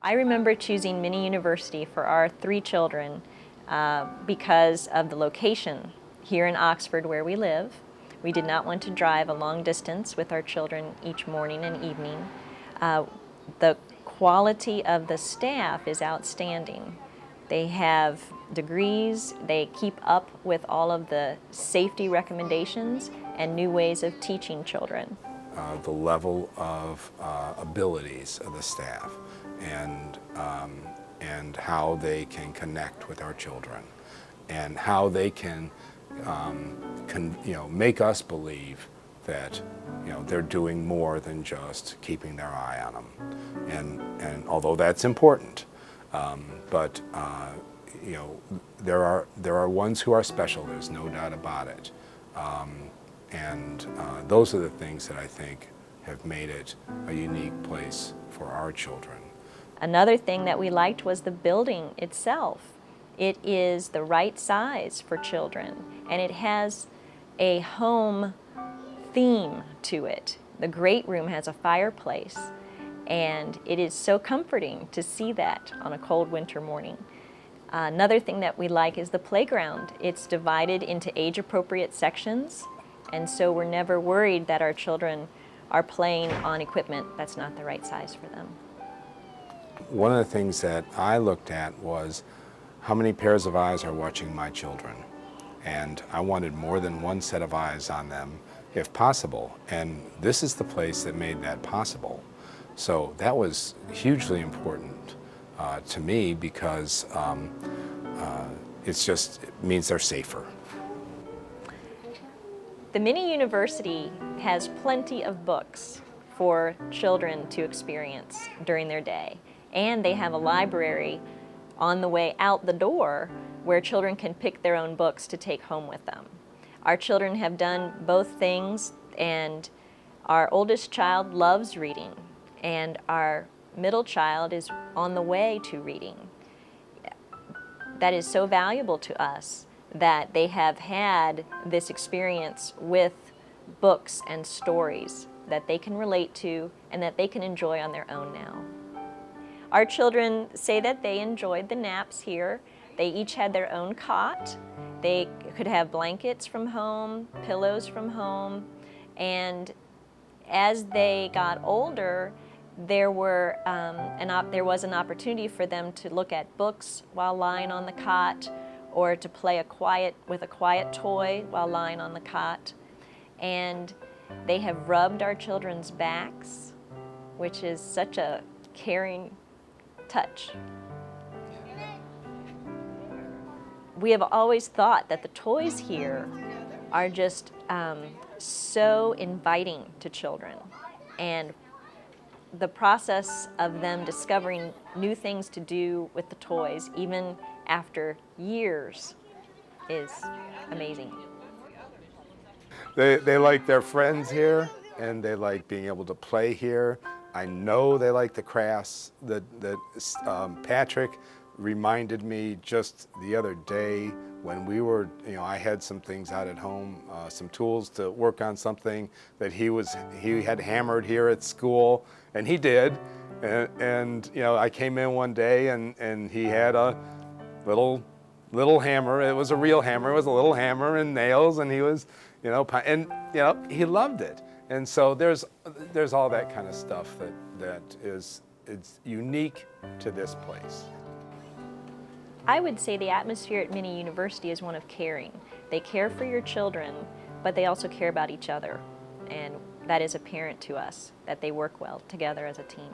I remember choosing Mini University for our 3 children because of the location here in Oxford where we live. We did not want to drive a long distance with our children each morning and evening. The quality of the staff is outstanding. They have degrees, they keep up with all of the safety recommendations and new ways of teaching children. The level of abilities of the staff and how they can connect with our children and how they can make us believe that they're doing more than just keeping their eye on them. And although that's important, but there are ones who are special. There's no doubt about it. Those are the things that I think have made it a unique place for our children. Another thing that we liked was the building itself. It is the right size for children, and it has a home theme to it. The great room has a fireplace, and it is so comforting to see that on a cold winter morning. Another thing that we like is the playground. It's divided into age-appropriate sections, and so we're never worried that our children are playing on equipment that's not the right size for them. One of the things that I looked at was how many pairs of eyes are watching my children. And I wanted more than one set of eyes on them, if possible. And this is the place that made that possible. So that was hugely important to me because it means they're safer. The Mini University has plenty of books for children to experience during their day. And they have a library on the way out the door where children can pick their own books to take home with them. Our children have done both things, and our oldest child loves reading, and our middle child is on the way to reading. That is so valuable to us that they have had this experience with books and stories that they can relate to and that they can enjoy on their own now. Our children say that they enjoyed the naps here. They each had their own cot. They could have blankets from home, pillows from home, and as they got older, there was an opportunity for them to look at books while lying on the cot, or to play with a quiet toy while lying on the cot. And they have rubbed our children's backs, which is such a caring touch. We have always thought that the toys here are just so inviting to children, and the process of them discovering new things to do with the toys, even after years, is amazing. They like their friends here, and they like being able to play here. I know they like the crafts that Patrick reminded me just the other day when we were, I had some things out at home, some tools to work on something that he had hammered here at school, and he did. And I came in one day and he had a little hammer. It was a real hammer. It was a little hammer and nails, and he was, he loved it. And so there's all that kind of stuff it's unique to this place. I would say the atmosphere at Mini University is one of caring. They care for your children, but they also care about each other. And that is apparent to us, that they work well together as a team.